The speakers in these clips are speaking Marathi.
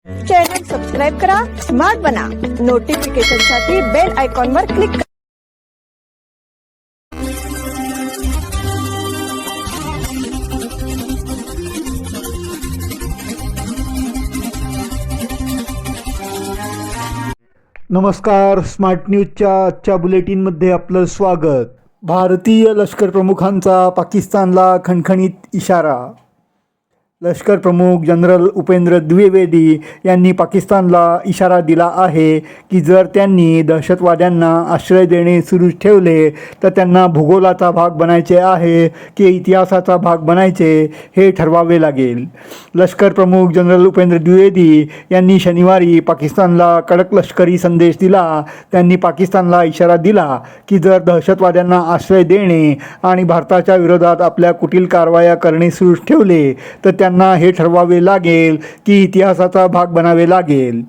चॅनल सबस्क्राइब करा, स्मार्ट बना, नोटिफिकेशनसाठी बेल आयकॉनवर क्लिक करा. नमस्कार. स्मार्ट न्यूजच्या आजच्या बुलेटिनमध्ये आपलं स्वागत. भारतीय लष्कर प्रमुखांचा पाकिस्तानला खणखणीत इशारा. लष्कर प्रमुख जनरल उपेंद्र द्विवेदी यांनी पाकिस्तानला इशारा दिला आहे की जर त्यांनी दहशतवाद्यांना आश्रय देणे सुरू ठेवले तर त्यांना भूगोलाचा भाग बनायचे आहे की इतिहासाचा भाग बनायचे हे ठरवावे लागेल. लष्कर प्रमुख जनरल उपेंद्र द्विवेदी यांनी शनिवारी पाकिस्तानला कडक लष्करी संदेश दिला. त्यांनी पाकिस्तानला इशारा दिला की जर दहशतवाद्यांना आश्रय देणे आणि भारताच्या विरोधात आपल्या कुटील कारवाया करणे सुरू ठेवले तर त्यांना हे ठरवावे लागेल की इतिहासाचा भाग बनावे लागेल.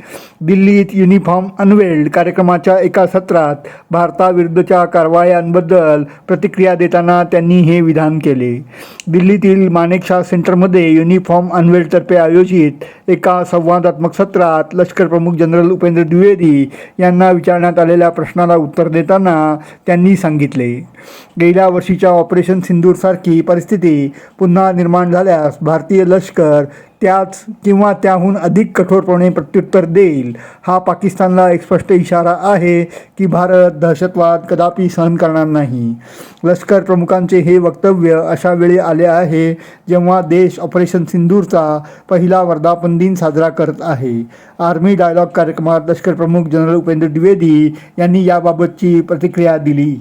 दिल्लीत युनिफॉर्म अनवेल्ड कार्यक्रमाच्या एका सत्रात भारताविरुद्धच्या कारवायांबद्दल प्रतिक्रिया देताना त्यांनी हे विधान केले. दिल्लीतील मानेकशॉ सेंटरमध्ये युनिफॉर्म अनवेल्डतर्फे आयोजित एका संवादात्मक सत्रात लष्कर प्रमुख जनरल उपेंद्र द्विवेदी यांना विचारण्यात आलेल्या प्रश्नाला उत्तर देताना त्यांनी सांगितले, गेल्या वर्षीच्या ऑपरेशन सिंदूरसारखी परिस्थिती पुन्हा निर्माण झाल्यास भारतीय लष्कर त्याच किंवा त्याहून अधिक कठोरपणे प्रत्युत्तर देईल. हा पाकिस्तानला एक स्पष्ट इशारा आहे की भारत दहशतवाद कदापि सहन करणार नाही. लष्कर प्रमुखांचे हे वक्तव्य अशा वेळी आले आहे जेव्हा देश ऑपरेशन सिंदूरचा पहिला वर्धापन दिन साजरा करत आहे. आर्मी डायलॉग कार्यक्रमात लष्कर प्रमुख जनरल उपेंद्र द्विवेदी यांनी याबाबतची प्रतिक्रिया दिली.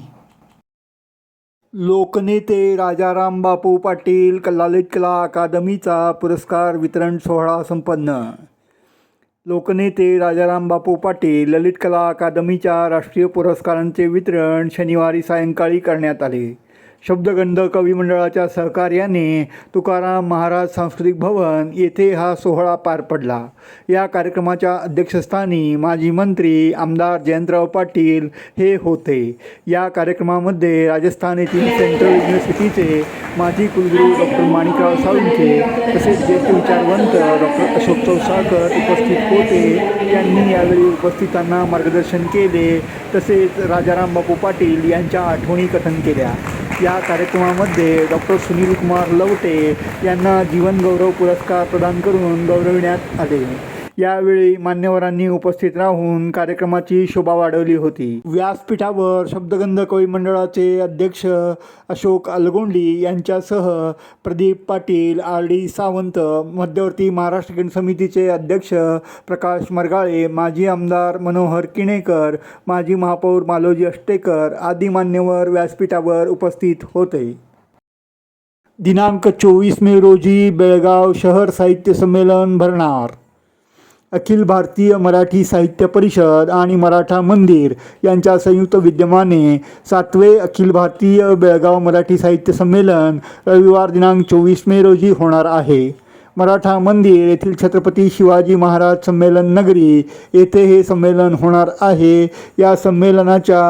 लोकनेते राजाराम बापू पाटील ललित कला अकादमीचा पुरस्कार वितरण सोहळा संपन्न. लोकनेते राजाराम बापू पाटील ललित कला अकादमीच्या राष्ट्रीय पुरस्कारांचे वितरण शनिवारी सायंकाळी करण्यात आले. शब्दगंध कवी मंडळाच्या सहकार्याने तुकाराम महाराज सांस्कृतिक भवन येथे हा सोहळा पार पडला. या कार्यक्रमाच्या अध्यक्षस्थानी माजी मंत्री आमदार जयंतराव पाटील हे होते. या कार्यक्रमामध्ये राजस्थान येथील सेंट्रल युनिव्हर्सिटीचे माजी कुलगुरू डॉक्टर माणिकराव साळुंखे तसेच ज्येष्ठ विचारवंत डॉक्टर अशोक चौसाळकर उपस्थित होते. त्यांनी यावेळी उपस्थितांना मार्गदर्शन केले तसेच राजाराम बापू पाटील यांच्या आठवणी कथन केल्या. या कार्यक्रमामध्ये डॉक्टर सुनील कुमार लवटे यांना जीवनगौरव पुरस्कार प्रदान करून गौरविण्यात आले. यावेळी मान्यवरांनी उपस्थित राहून कार्यक्रमाची शोभा वाढवली होती. व्यासपीठावर शब्दगंध कवी मंडळाचे अध्यक्ष अशोक अलगोंडी यांच्यासह प्रदीप पाटील, आर डी सावंत, मध्यवर्ती महाराष्ट्र केंद्र समितीचे अध्यक्ष प्रकाश मरगाळे, माजी आमदार मनोहर किणेकर, माजी महापौर मालोजी अष्टेकर आदी मान्यवर व्यासपीठावर उपस्थित होते. दिनांक 24 मे रोजी बेळगाव शहर साहित्य संमेलन भरणार. अखिल भारतीय मराठी साहित्य परिषद आणि मराठा मंदिर यांच्या संयुक्त विद्यमाने 7वे अखिल भारतीय बेळगाव मराठी साहित्य संमेलन रविवार दिनांक 24 मे रोजी होणार आहे. मराठा मंदिर येथील छत्रपती शिवाजी महाराज संमेलन नगरी येथे हे संमेलन होणार आहे. या संमेलनाच्या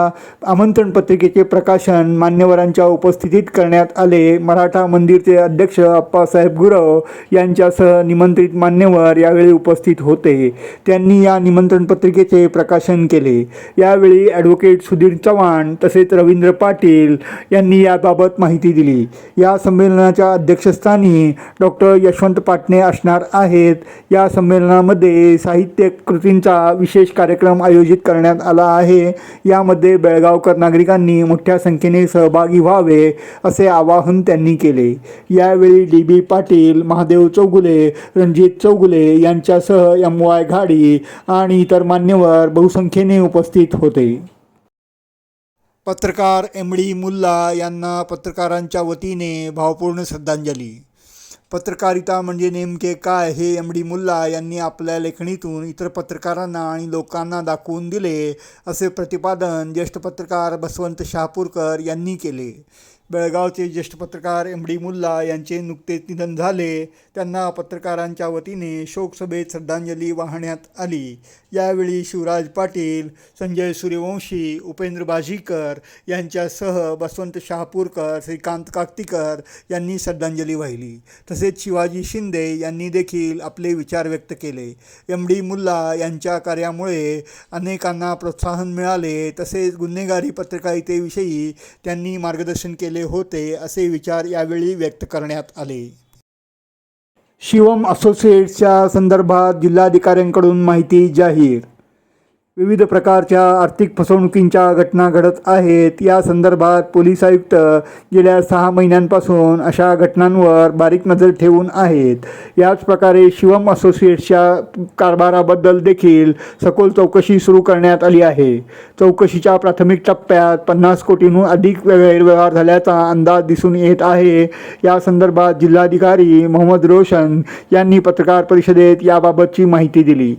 आमंत्रण पत्रिकेचे प्रकाशन मान्यवरांच्या उपस्थितीत करण्यात आले. मराठा मंदिरचे अध्यक्ष अप्पासाहेब गुरव यांच्यासह निमंत्रित मान्यवर यावेळी उपस्थित होते. त्यांनी या निमंत्रण पत्रिकेचे प्रकाशन केले. यावेळी ॲडव्होकेट सुधीर चव्हाण तसेच रवींद्र पाटील यांनी याबाबत माहिती दिली. या संमेलनाच्या अध्यक्षस्थानी डॉक्टर यशवंत पाटणे असणार आहेत. या संमेलनामध्ये साहित्य कृतींचा विशेष कार्यक्रम आयोजित करण्यात आला आहे. यामध्ये बेळगावकर नागरिकांनी मोठ्या संख्येने सहभागी व्हावे असे आवाहन त्यांनी केले. यावेळी डी बी पाटील, महादेव चौगुले, रणजित चौगुले यांच्यासह एम वाय घाडी आणि इतर मान्यवर बहुसंख्येने उपस्थित होते. पत्रकार एम डी मुल्ला यांना पत्रकारांच्या वतीने भावपूर्ण श्रद्धांजली. पत्रकारिता म्हणजे नेमके काय हे एम डी मुल्ला यांनी आपल्या लेखणीतून इतर पत्रकारांना आणि लोकांना दाखवून दिले असे प्रतिपादन ज्येष्ठ पत्रकार बसवंत शहापूरकर यांनी केले. बेळगावचे ज्येष्ठ पत्रकार MD मुल्ला यांचे नुकतेच निधन झाले. त्यांना पत्रकारांच्या वतीने शोकसभेत श्रद्धांजली वाहण्यात आली. यावेळी शिवराज पाटील, संजय सूर्यवंशी, उपेंद्र बाजीकर यांच्यासह बसवंत शहापूरकर, श्रीकांत काकतीकर यांनी श्रद्धांजली वाहिली. तसेच शिवाजी शिंदे यांनी देखील आपले विचार व्यक्त केले. MD मुल्ला यांच्या कार्यामुळे अनेकांना प्रोत्साहन मिळाले. तसेच गुन्हेगारी पत्रकारितेविषयी त्यांनी मार्गदर्शन केले होते, असे विचार यावेळी व्यक्त करण्यात आले. शिवम असोसिएट्सच्या संदर्भात जिल्हाधिकाऱ्यांकडून माहिती जाहीर. विविध प्रकारच्या आर्थिक फसवणुकींच्या घटना घडत आहेत. या संदर्भात पोलीस आयुक्त गेल्या 6 महिन्यांपासून अशा घटनांवर बारीक नजर ठेवून आहेत. याच प्रकारे शिवम असोसिएट्सच्या कारभाराबद्दल देखील सखोल चौकशी सुरू करण्यात आली आहे. चौकशीच्या प्राथमिक टप्प्यात 50 कोटींहून अधिक गैरव्यवहार झाल्याचा अंदाज दिसून येत आहे. या संदर्भात जिल्हाधिकारी मोहम्मद रोशन यांनी पत्रकार परिषदेत याबाबतची माहिती दिली.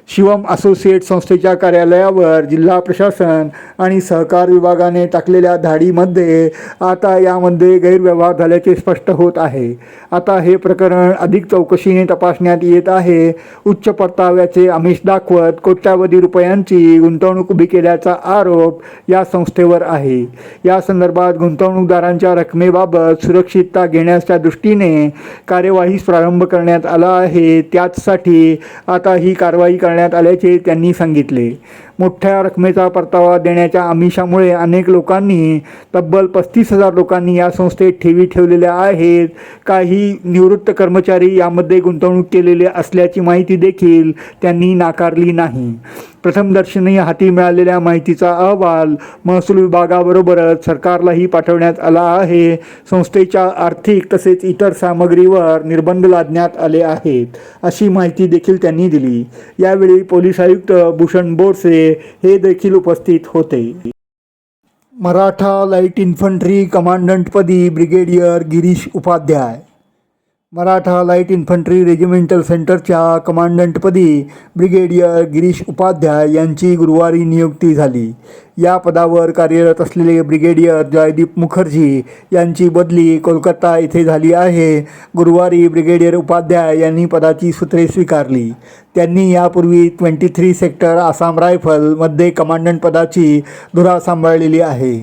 शिवम असोसिएट संस्थेच्या कार्यालयावर जिल्हा प्रशासन आणि सहकार विभागाने टाकलेल्या धाडीमध्ये आता यामध्ये गैरव्यवहार झाल्याचे स्पष्ट होत आहे. आता हे प्रकरण अधिक चौकशीने तपासण्यात येत आहे. उच्च परताव्याचे आमिष दाखवत कोट्यावधी रुपयांची गुंतवणूक उभी केल्याचा आरोप या संस्थेवर आहे. या संदर्भात गुंतवणूकदारांच्या रकमेबाबत सुरक्षितता घेण्याच्या दृष्टीने कार्यवाहीस प्रारंभ करण्यात आला आहे. त्याचसाठी आता ही कारवाई करण्यात आल्याचे त्यांनी सांगितले. मोठ्या रकमेचा परतावा देण्याच्या आमिषामुळे अनेक लोकांनी, तब्बल 35,000 लोकांनी या संस्थेत ठेवी ठेवलेल्या आहेत. काही निवृत्त कर्मचारी यामध्ये गुंतवणूक केलेले असल्याची माहिती देखील त्यांनी नाकारली नाही. प्रथमदर्शनी हाती मिळालेल्या माहितीचा अहवाल महसूल विभागाबरोबरच सरकारलाही पाठवण्यात आला आहे. संस्थेच्या आर्थिक तसेच इतर सामग्रीवर निर्बंध लादण्यात आले आहेत, अशी माहिती देखील त्यांनी दिली. यावेळी पोलीस आयुक्त भूषण बोरसे हे देखील उपस्थित होते. मराठा लाईट इन्फंट्री कमांडंटपदी brigadier Girish Upadhyay. Maratha light infantry regimental सेंटरच्या कमांडंटपदी ब्रिगेडियर गिरीश उपाध्याय यांची गुरुवारी नियुक्ती झाली. या पदावर कार्यरत असलेले ब्रिगेडियर जयदीप मुखर्जी यांची बदली कोलकाता येथे झाली आहे. गुरुवारी ब्रिगेडियर उपाध्याय यांनी पदाची सूत्रे स्वीकारली. त्यांनी यापूर्वी 23 सेक्टर आसाम रायफलमध्ये कमांडंट पदाची धुरा सांभाळलेली आहे.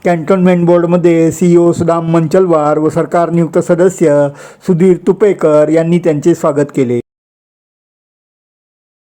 कॅन्टोन्मेंट बोर्डमध्ये CEO सुदाम मंचलवार व सरकार नियुक्त सदस्य सुधीर तुपेकर यांनी त्यांचे स्वागत केले.